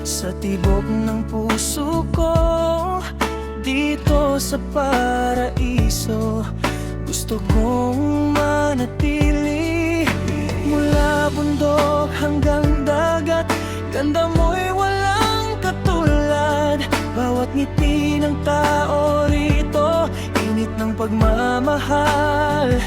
sa tibok ng puso ko. Dito sa paraiso, gusto kong manatili. Mula bundok hanggang dagat, ganda mo'y walang katulad. Bawat ngiti ng tao rito, init ng pagmamahal.